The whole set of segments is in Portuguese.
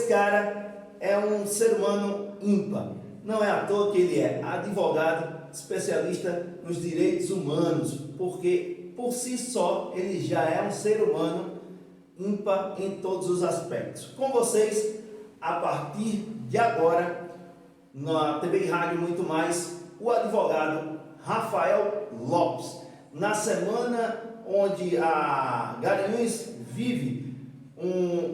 esse cara é um ser humano ímpar. Não é à toa que ele é advogado, especialista nos direitos humanos, porque por si só ele já é um ser humano ímpar em todos os aspectos. Com vocês, a partir de agora, na TV e Rádio Muito Mais, o advogado Rafael Lopes. Na semana onde a Garanhuns vive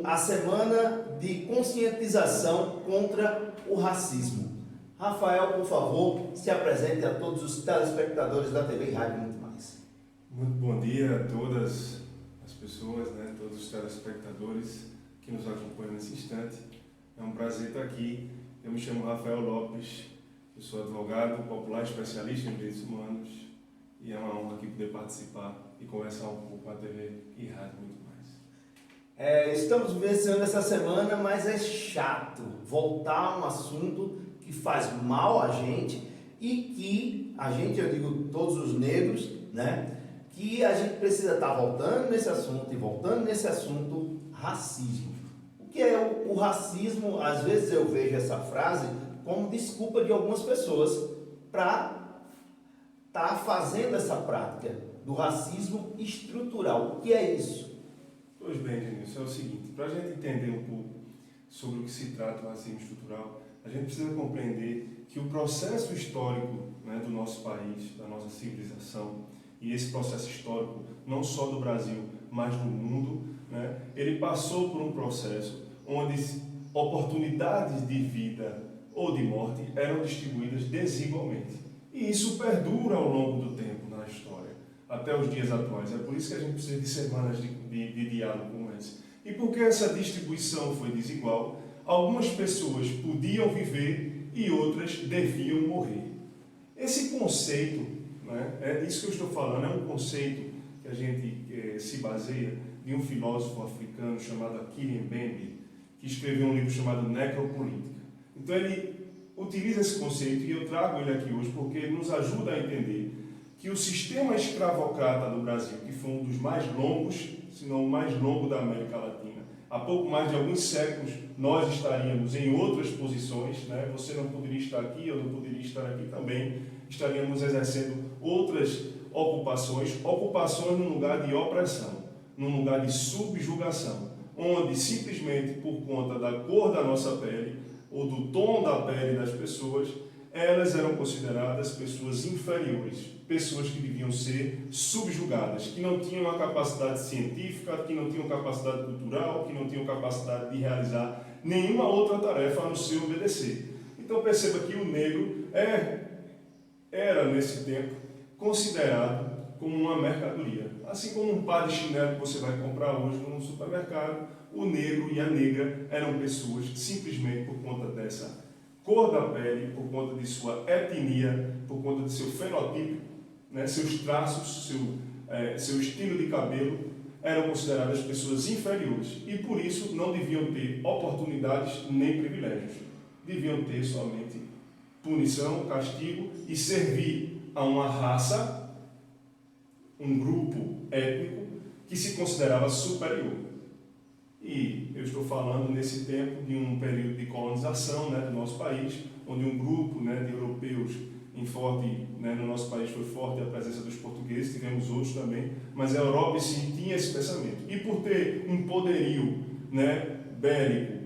a semana de conscientização contra o racismo. Rafael, por favor, se apresente a todos os telespectadores da TV e Rádio Muito Mais. Muito bom dia a todas as pessoas, todos os telespectadores que nos acompanham nesse instante. É um prazer estar aqui. Eu me chamo Rafael Lopes, eu sou advogado popular especialista em direitos humanos e é uma honra aqui poder participar e conversar um pouco com a TV e Rádio Muito Mais. Estamos vivenciando essa semana, mas é chato voltar a um assunto que faz mal a gente e que a gente, eu digo todos os negros, que a gente precisa estar voltando nesse assunto e voltando nesse assunto, racismo. O que é o racismo? Às vezes eu vejo essa frase como desculpa de algumas pessoas para estar fazendo essa prática do racismo estrutural. O que é isso? Pois bem, Genilson, é o seguinte, para a gente entender um pouco sobre o que se trata do racismo estrutural, a gente precisa compreender que o processo histórico do nosso país, da nossa civilização, e esse processo histórico, não só do Brasil, mas do mundo, ele passou por um processo onde oportunidades de vida ou de morte eram distribuídas desigualmente. E isso perdura ao longo do tempo na história, até os dias atuais. É por isso que a gente precisa de semanas de diálogo como esse. E porque essa distribuição foi desigual, algumas pessoas podiam viver e outras deviam morrer. Esse conceito, é isso que eu estou falando, é um conceito que a gente se baseia de um filósofo africano chamado Akili Mbembe, que escreveu um livro chamado Necropolítica. Então ele utiliza esse conceito e eu trago ele aqui hoje porque ele nos ajuda a entender que o sistema escravocrata no Brasil, que foi um dos mais longos, se não o mais longo da América Latina, há pouco mais de alguns séculos nós estaríamos em outras posições, você não poderia estar aqui, eu não poderia estar aqui também, estaríamos exercendo outras ocupações num lugar de opressão, num lugar de subjugação, onde simplesmente por conta da cor da nossa pele ou do tom da pele das pessoas, elas eram consideradas pessoas inferiores, pessoas que deviam ser subjugadas, que não tinham a capacidade científica, que não tinham capacidade cultural, que não tinham capacidade de realizar nenhuma outra tarefa a não ser obedecer. Então perceba que o negro era nesse tempo considerado como uma mercadoria. Assim como um par de chinelo que você vai comprar hoje no supermercado, o negro e a negra eram pessoas que simplesmente por conta dessa cor da pele, por conta de sua etnia, por conta de seu fenotipo, seus traços, seu estilo de cabelo, eram consideradas pessoas inferiores e por isso não deviam ter oportunidades nem privilégios. Deviam ter somente punição, castigo e servir a uma raça, um grupo étnico que se considerava superior. E eu estou falando nesse tempo de um período de colonização do nosso país, onde um grupo de europeus no nosso país foi forte a presença dos portugueses, tivemos outros também, mas a Europa sim tinha esse pensamento. E por ter um poderio bélico,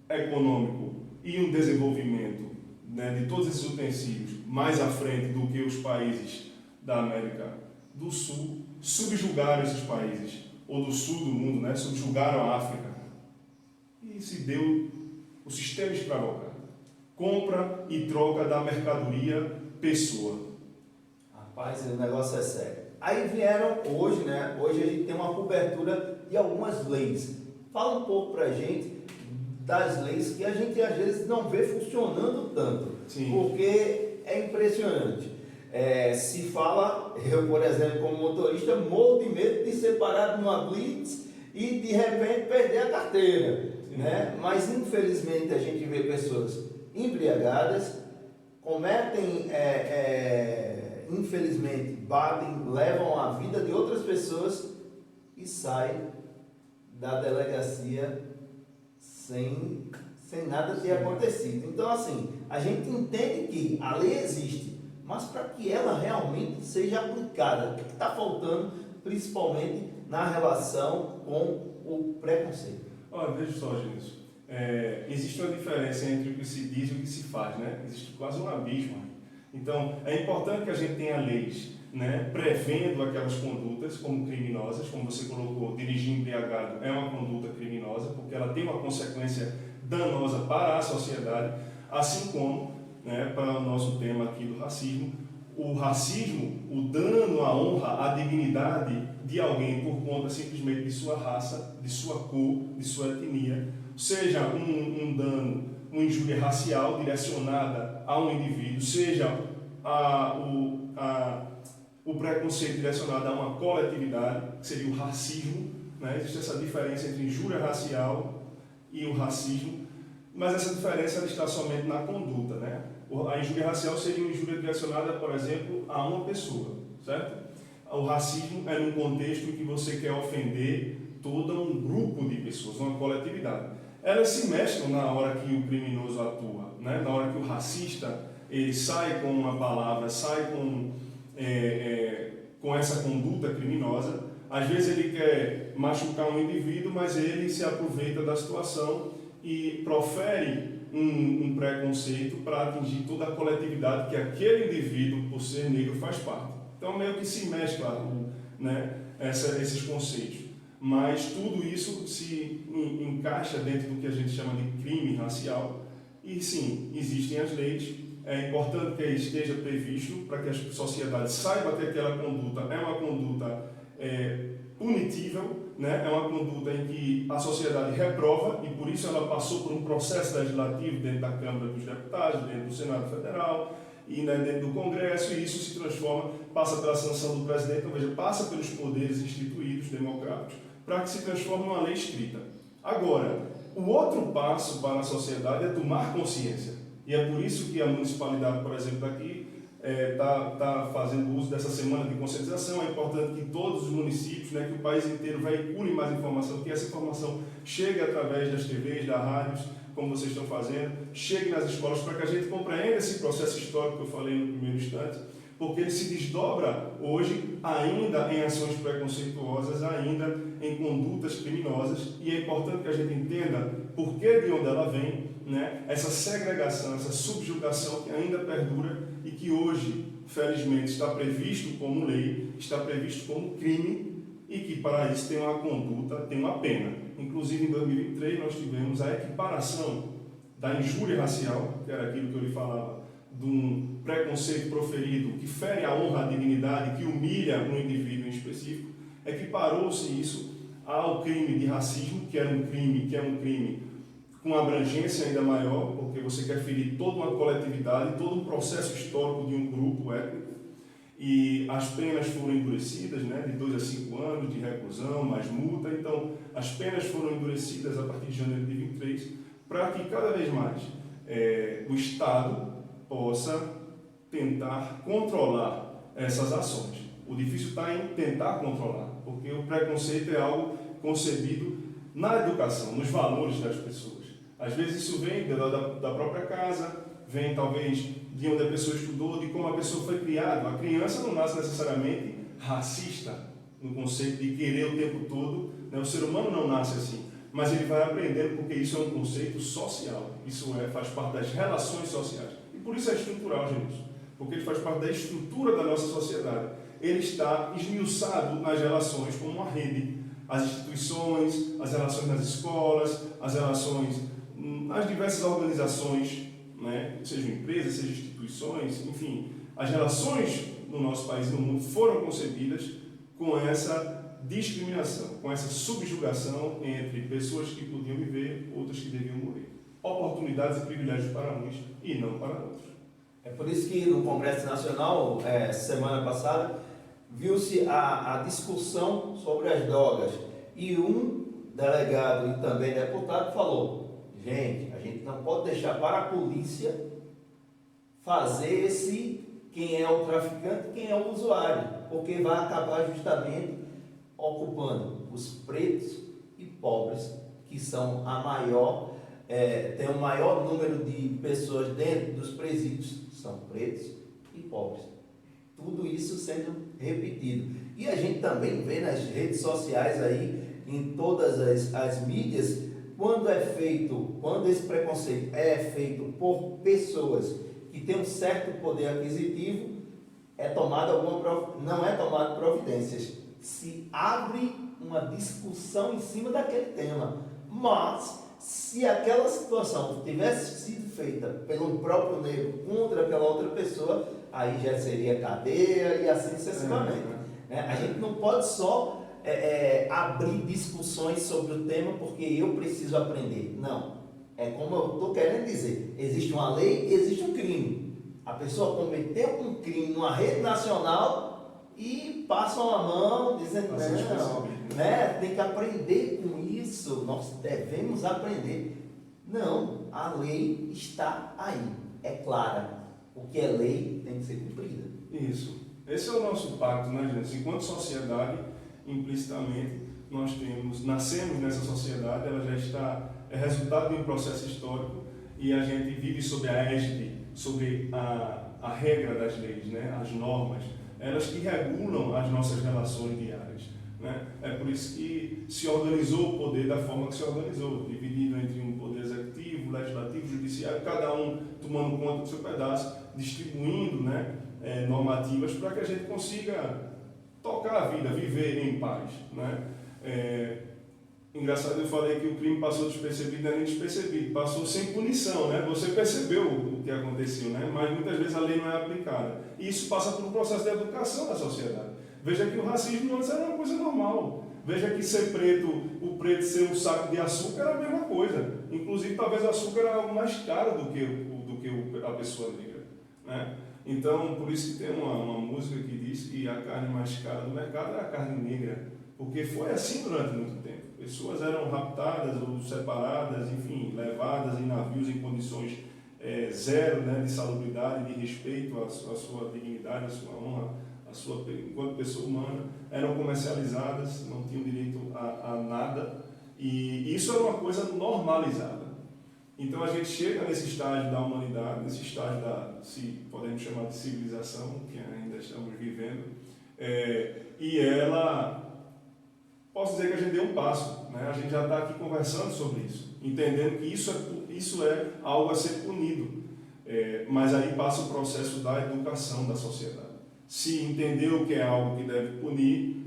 econômico e um desenvolvimento de todos esses utensílios mais à frente do que os países da América do Sul, subjugaram esses países, ou do sul do mundo, subjugaram a África. E se deu o sistema escravocrata. Compra e troca da mercadoria pessoa. Rapaz, o negócio é sério. Aí vieram hoje, hoje a gente tem uma cobertura de algumas leis. Fala um pouco pra gente das leis que a gente às vezes não vê funcionando tanto. Sim. Porque é impressionante. Se fala, eu por exemplo como motorista, morro de medo de ser parado numa blitz e de repente perder a carteira, Mas infelizmente a gente vê pessoas embriagadas, cometem, infelizmente batem, levam a vida de outras pessoas e saem da delegacia sem nada ter acontecido. Então, assim, a gente entende que a lei existe, mas para que ela realmente seja aplicada, o que está faltando, principalmente na relação com o preconceito? Olha, veja só, Gilson. Existe uma diferença entre o que se diz e o que se faz, né? Existe quase um abismo. Então, é importante que a gente tenha leis, né, prevendo aquelas condutas como criminosas, como você colocou, dirigir embriagado é uma conduta criminosa, porque ela tem uma consequência danosa para a sociedade, assim como, né, para o nosso tema aqui do racismo, o dano à honra, à dignidade de alguém por conta simplesmente de sua raça, de sua cor, de sua etnia, seja um dano, uma injúria racial direcionada a um indivíduo, seja o preconceito direcionado a uma coletividade, que seria o racismo, né? Existe essa diferença entre injúria racial e o racismo, mas essa diferença ela está somente na conduta, né? A injúria racial seria uma injúria direcionada, por exemplo, a uma pessoa, certo? O racismo é num contexto em que você quer ofender todo um grupo de pessoas, uma coletividade. Elas se mesclam na hora que o criminoso atua, né? Na hora que o racista ele sai com uma palavra, sai com essa conduta criminosa. Às vezes ele quer machucar um indivíduo, mas ele se aproveita da situação e profere um preconceito para atingir toda a coletividade que aquele indivíduo, por ser negro, faz parte. Então meio que se mescla, né, esses conceitos. Mas tudo isso se encaixa dentro do que a gente chama de crime racial. E sim, existem as leis. É importante que esteja previsto para que a sociedade saiba que aquela conduta é uma conduta punitível, né? É uma conduta em que a sociedade reprova e por isso ela passou por um processo legislativo dentro da Câmara dos Deputados, dentro do Senado Federal e, né, dentro do Congresso, e isso se transforma, passa pela sanção do presidente, ou seja, passa pelos poderes instituídos democráticos para que se transforme numa lei escrita. Agora, o outro passo para a sociedade é tomar consciência. E é por isso que a municipalidade, por exemplo, daqui está fazendo uso dessa semana de conscientização. É importante que todos os municípios, né, que o país inteiro veicule mais informação, que essa informação chegue através das TVs, das rádios, como vocês estão fazendo, chegue nas escolas para que a gente compreenda esse processo histórico que eu falei no primeiro instante, porque ele se desdobra hoje ainda em ações preconceituosas, ainda em condutas criminosas, e é importante que a gente entenda por que de onde ela vem, né? Essa segregação, essa subjugação que ainda perdura e que hoje, felizmente, está previsto como lei, está previsto como crime e que para isso tem uma conduta, tem uma pena. Inclusive, em 2023, nós tivemos a equiparação da injúria racial, que era aquilo que eu lhe falava, de um preconceito proferido que fere a honra, a dignidade, que humilha um indivíduo em específico, equiparou-se isso ao crime de racismo, que é um crime com abrangência ainda maior, porque você quer ferir toda uma coletividade, todo um processo histórico de um grupo étnico, e as penas foram endurecidas, né, de 2 a 5 anos de reclusão, mais multa. Então, as penas foram endurecidas a partir de janeiro de 2023, para que cada vez mais o Estado possa tentar controlar essas ações. O difícil está em tentar controlar, porque o preconceito é algo concebido na educação, nos valores das pessoas. Às vezes isso vem da própria casa, vem talvez de onde a pessoa estudou, de como a pessoa foi criada. A criança não nasce necessariamente racista, no conceito de querer o tempo todo, né? O ser humano não nasce assim, mas ele vai aprendendo porque isso é um conceito social, isso faz parte das relações sociais. E por isso é estrutural, gente, porque ele faz parte da estrutura da nossa sociedade. Ele está esmiuçado nas relações como uma rede. As instituições, as relações nas escolas, as relações nas diversas organizações, né? Sejam empresas, sejam instituições, enfim, as relações no nosso país e no mundo foram concebidas com essa discriminação, com essa subjugação entre pessoas que podiam viver, outras que deviam morrer. Oportunidades e privilégios para uns e não para outros. É por isso que no Congresso Nacional, semana passada, viu-se a discussão sobre as drogas e um delegado e também deputado falou: gente, a gente não pode deixar para a polícia fazer quem é o traficante e quem é o usuário, porque vai acabar justamente ocupando os pretos e pobres, que são a maior tem o maior número de pessoas dentro dos presídios, são pretos e pobres. Tudo isso sendo repetido. E a gente também vê nas redes sociais aí, em todas as mídias, quando esse preconceito é feito por pessoas que têm um certo poder aquisitivo, não é tomado providências. Se abre uma discussão em cima daquele tema. Mas, se aquela situação tivesse sido feita pelo próprio negro contra aquela outra pessoa, aí já seria cadeia e assim sucessivamente. A gente não pode só abrir discussões sobre o tema porque eu preciso aprender. Não. É como eu estou querendo dizer. Existe uma lei e existe um crime. A pessoa cometeu um crime numa rede nacional e passam a mão dizendo, não, tem que aprender com isso, nós devemos aprender. Não, a lei está aí, é clara. O que é lei tem que ser cumprida. Isso. Esse é o nosso pacto, né, gente? Enquanto sociedade, implicitamente, nascemos nessa sociedade, ela já é resultado de um processo histórico e a gente vive sob a égide, sobre a regra das leis, né? As normas, elas que regulam as nossas relações diárias. Né? É por isso que se organizou o poder da forma que se organizou, dividido entre um poder executivo, legislativo, judiciário, cada um tomando conta do seu pedaço, distribuindo, né, normativas para que a gente consiga tocar a vida, viver em paz. Né? Engraçado, eu falei que o crime passou despercebido, não é nem despercebido, passou sem punição, né? Você percebeu o que aconteceu, né? Mas muitas vezes a lei não é aplicada. E isso passa por um processo de educação da sociedade. Veja que o racismo antes era uma coisa normal. Veja que ser preto, o preto ser um saco de açúcar era a mesma coisa. Inclusive, talvez o açúcar era algo mais caro do que a pessoa negra. Né? Então, por isso que tem uma música que diz que a carne mais cara do mercado é a carne negra. Porque foi assim durante muito tempo. Pessoas eram raptadas ou separadas, enfim, levadas em navios em condições zero, né, de salubridade, de respeito à sua dignidade, à sua honra, enquanto pessoa humana, eram comercializadas, não tinham direito a nada, e isso era uma coisa normalizada. Então a gente chega nesse estágio da humanidade, nesse estágio se podemos chamar de civilização, que ainda estamos vivendo, e ela... Posso dizer que a gente deu um passo, né? A gente já está aqui conversando sobre isso, entendendo que isso é algo a ser punido, mas aí passa o processo da educação da sociedade. Se entendeu que é algo que deve punir,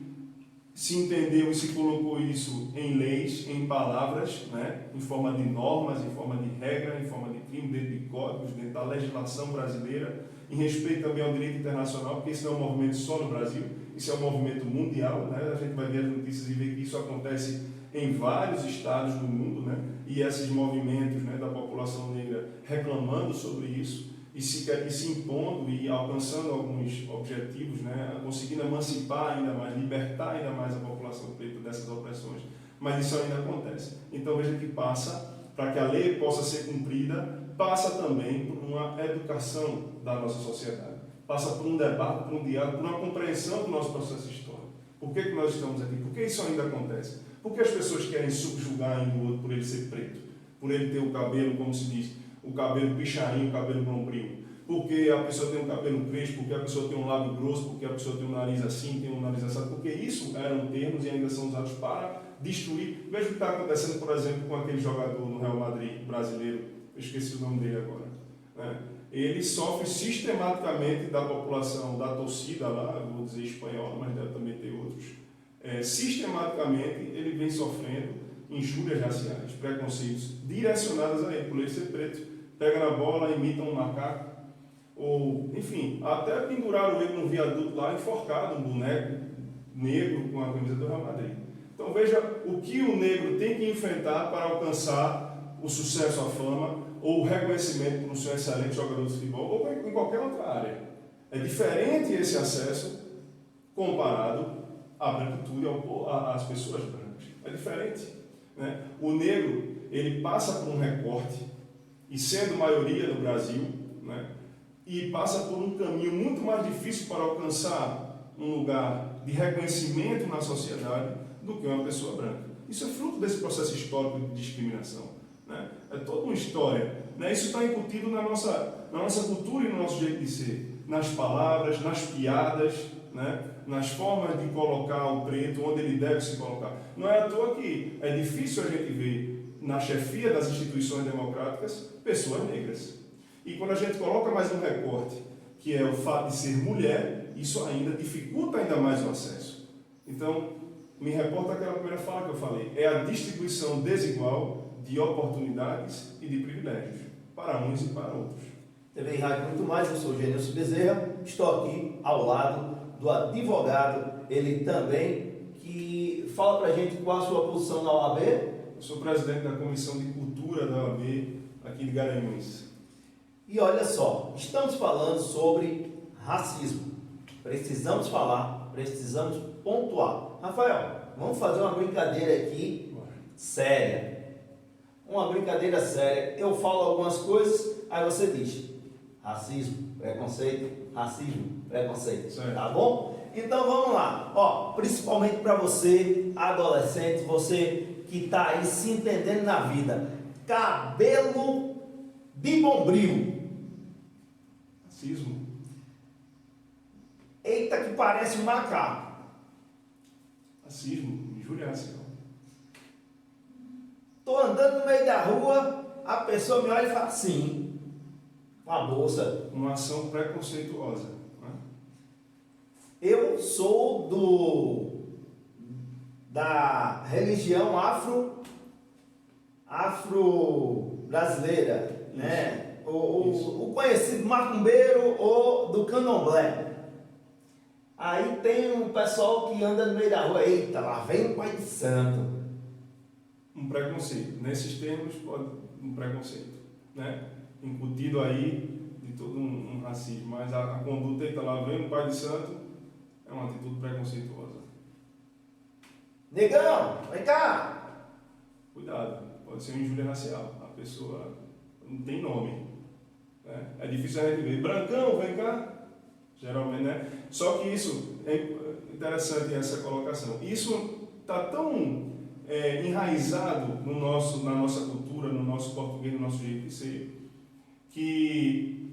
se entendeu e se colocou isso em leis, em palavras, né? Em forma de normas, em forma de regra, em forma de crime, dentro de códigos, dentro da legislação brasileira, em respeito também ao direito internacional, porque isso não é um movimento só no Brasil, isso é um movimento mundial, né? A gente vai ver as notícias e ver que isso acontece em vários estados do mundo, né? E esses movimentos, né, da população negra reclamando sobre isso e se impondo e alcançando alguns objetivos, né? Conseguindo emancipar ainda mais, libertar ainda mais a população preta dessas opressões, mas isso ainda acontece. Então veja que passa, para que a lei possa ser cumprida, passa também por uma educação da nossa sociedade. Passa por um debate, por um diálogo, por uma compreensão do nosso processo histórico. Por que nós estamos aqui? Por que isso ainda acontece? Por que as pessoas querem subjugar ainda o outro por ele ser preto? Por ele ter o cabelo, como se diz, o cabelo pichainho, o cabelo bombril? Porque a pessoa tem um cabelo crespo, porque a pessoa tem um lábio grosso, porque a pessoa tem um nariz assim, tem um nariz assado? Porque isso eram termos e ainda são usados para destruir. Veja o que está acontecendo, por exemplo, com aquele jogador no Real Madrid brasileiro, eu esqueci o nome dele agora, né? Ele sofre sistematicamente da população, da torcida lá, eu vou dizer espanhola, mas deve também ter outros, sistematicamente ele vem sofrendo injúrias raciais, preconceitos direcionados a ele, por ele ser preto. Pega na bola, imita um macaco, ou, enfim, até penduraram ele num viaduto lá, enforcado, um boneco negro com a camisa do Real Madrid. Então veja o que o negro tem que enfrentar para alcançar o sucesso, a fama, ou o reconhecimento por ser um excelente jogador de futebol, ou em qualquer outra área. É diferente esse acesso comparado à branquitude, às pessoas brancas. É diferente. Né? O negro, ele passa por um recorte, e sendo maioria no Brasil, né? E passa por um caminho muito mais difícil para alcançar um lugar de reconhecimento na sociedade do que uma pessoa branca. Isso é fruto desse processo histórico de discriminação. Né? é toda uma história. Né? Isso está incutido na nossa cultura e no nosso jeito de ser, nas palavras, nas piadas, né? Nas formas de colocar o preto onde ele deve se colocar. Não é à toa que é difícil a gente ver na chefia das instituições democráticas pessoas negras. E quando a gente coloca mais um recorte, que é o fato de ser mulher, isso ainda dificulta ainda mais o acesso. Então, me reporta aquela primeira fala que eu falei, é a distribuição desigual de oportunidades e de privilégios, para uns e para outros. TV e Rádio Muito Mais, eu sou Gênilson Bezerra, estou aqui ao lado do advogado, ele também, que fala para a gente qual a sua posição na OAB. Eu sou presidente da Comissão de Cultura da OAB aqui de Garanhuns. E olha só, estamos falando sobre racismo. Precisamos falar, precisamos pontuar. Rafael, vamos fazer uma brincadeira aqui séria. Uma brincadeira séria. Eu falo algumas coisas, aí você diz racismo, preconceito, racismo, preconceito. Certo. Tá bom? Então vamos lá. Ó, principalmente para você, adolescente, você que está aí se entendendo na vida. Cabelo de bombril. Racismo. Eita, que parece um macaco. Racismo, injúria racial. Tô andando no meio da rua, a pessoa me olha e fala assim, com a bolsa. Uma ação preconceituosa. Né? Eu sou da religião afro-brasileira, né? O conhecido macumbeiro ou do candomblé. Aí tem um pessoal que anda no meio da rua, eita, lá vem o Pai de Santo. Um preconceito. Nesses termos, pode um preconceito. Né? Incutido aí de todo um racismo. Mas a conduta, eita, lá vem o Pai de Santo, é uma atitude preconceituosa. Negão, vem cá. Cuidado, pode ser uma injúria racial. A pessoa não tem nome. Né? É difícil a gente ver. Brancão, vem cá. Geralmente, né? Só que isso é interessante, essa colocação. Isso está tão enraizado na nossa cultura, no nosso português, no nosso jeito de ser, que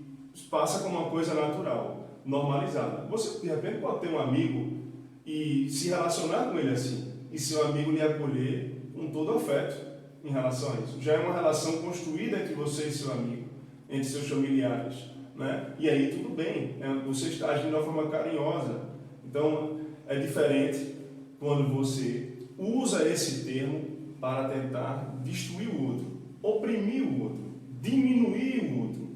passa como uma coisa natural, normalizada. Você, de repente, pode ter um amigo e se relacionar com ele assim, e seu amigo lhe acolher com todo afeto em relação a isso. Já é uma relação construída entre você e seu amigo, entre seus familiares. Né? E aí tudo bem, você está agindo de uma forma carinhosa. Então é diferente quando você usa esse termo para tentar destruir o outro, oprimir o outro, diminuir o outro.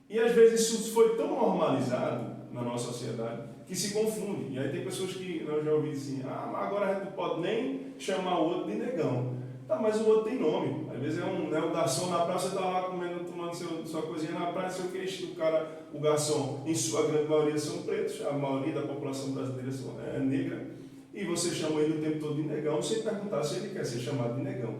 E às vezes isso foi tão normalizado na nossa sociedade que se confunde. E aí tem pessoas que eu já ouvi assim, mas agora a gente não pode nem chamar o outro de negão. Tá, mas o outro tem nome. Às vezes é um garçom na praia, você está lá comendo, tomando sua coisinha na praia, seu queixo, o garçom, em sua grande maioria são pretos, a maioria da população brasileira é negra, e você chama ele o tempo todo de negão, sem perguntar se ele quer ser chamado de negão.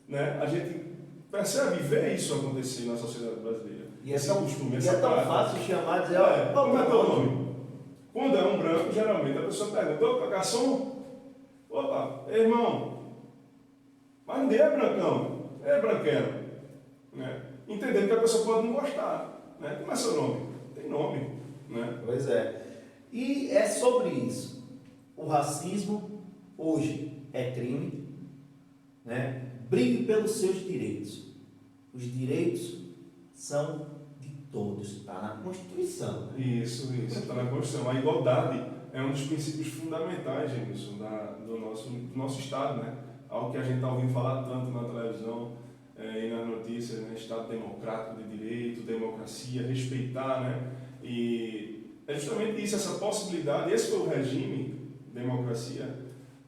Né? A gente percebe e vê isso acontecer na sociedade brasileira. E é tão fácil chamar, dizer, como é teu nome? Quando é um branco, geralmente a pessoa pergunta, opa, garçom, opa, irmão, mas ninguém é brancão, é branquelo. Né? Entendendo que a pessoa pode não gostar. Né? Como é seu nome? Tem nome. Né? Pois é. E é sobre isso. O racismo hoje é crime. Né? Brigue pelos seus direitos. Os direitos são de todos. Está na Constituição. Né? Isso, está na Constituição. A igualdade é um dos princípios fundamentais, Gênilson, do nosso Estado, né? Algo que a gente está ouvindo falar tanto na televisão e nas notícias, né? Estado democrático de direito, democracia, respeitar, né? E é justamente isso, essa possibilidade, esse foi o regime, democracia,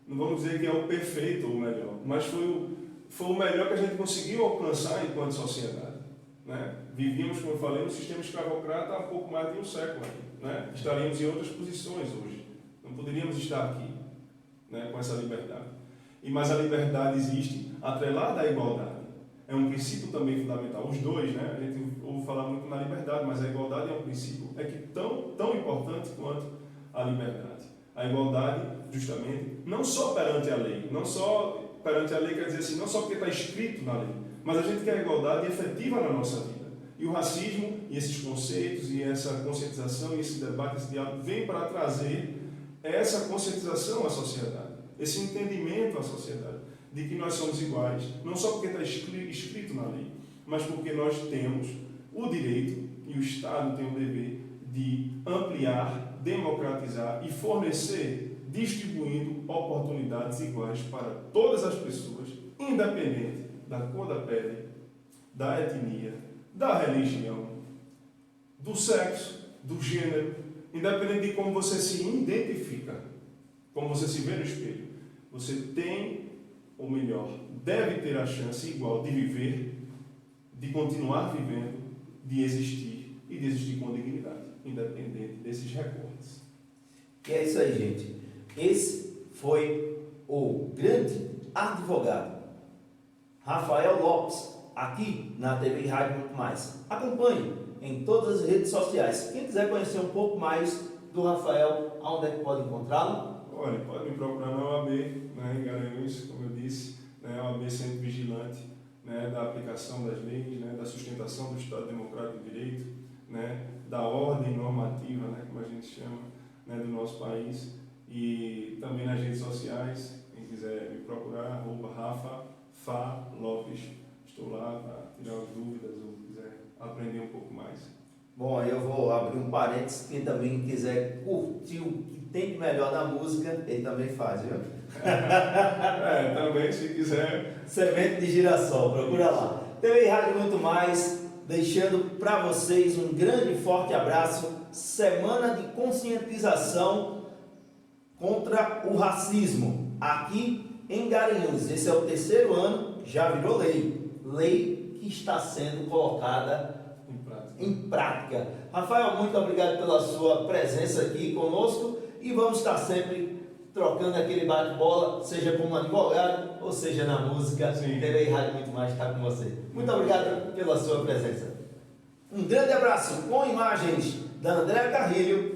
não vamos dizer que é o perfeito ou o melhor, mas foi o melhor que a gente conseguiu alcançar enquanto sociedade. Né? Vivíamos, como eu falei, no sistema escravocrata há pouco mais de um século. Né? Estaríamos em outras posições hoje, não poderíamos estar aqui, né? Com essa liberdade. Mas a liberdade existe atrelada à igualdade. É um princípio também fundamental. Os dois, né? A gente ouve falar muito na liberdade, mas a igualdade é um princípio tão importante quanto a liberdade. A igualdade, justamente, não só perante a lei, não só perante a lei quer dizer assim, não só porque está escrito na lei, mas a gente quer a igualdade efetiva na nossa vida. E o racismo, e esses conceitos, e essa conscientização, e esse debate, esse diálogo, vem para trazer essa conscientização à sociedade, esse entendimento à sociedade, de que nós somos iguais, não só porque está escrito na lei, mas porque nós temos o direito, e o Estado tem o dever, de ampliar, democratizar e fornecer, distribuindo oportunidades iguais para todas as pessoas, independente da cor da pele, da etnia, da religião, do sexo, do gênero, independente de como você se identifica, como você se vê no espelho. Você tem, ou melhor, deve ter a chance igual de viver, de continuar vivendo, de existir e de existir com dignidade, independente desses recortes. E é isso aí, gente. Esse foi o grande advogado Rafael Lopes, aqui na TV e Rádio Muito Mais. Acompanhe em todas as redes sociais. Quem quiser conhecer um pouco mais do Rafael, aonde é que pode encontrá-lo? Olha, pode me procurar na OAB, né, em Garanhuns, como eu disse, né, a OAB sendo vigilante, né, da aplicação das leis, né, da sustentação do Estado Democrático de Direito, né, da ordem normativa, né, como a gente chama, né, do nosso país, e também nas redes sociais. Quem quiser me procurar, @Rafa_Lopes. Estou lá para tirar as dúvidas ou quiser aprender um pouco mais. Bom, aí eu vou abrir um parênteses. Quem também quiser curtir o que tem de melhor na música, ele também faz, viu? Também, se quiser. Semente de Girassol, procura lá. TV e Rádio Muito Mais, deixando para vocês um grande e forte abraço. Semana de conscientização contra o racismo, aqui em Garanhuns. Esse é o 3º ano, já virou lei. Lei que está sendo colocada em prática. Rafael, muito obrigado pela sua presença aqui conosco e vamos estar sempre trocando aquele bate-bola, seja como advogado ou seja na música. Sim. TV e Rádio Muito Mais está com você. Muito obrigado pela sua presença. Um grande abraço com imagens da Andréa Carrilho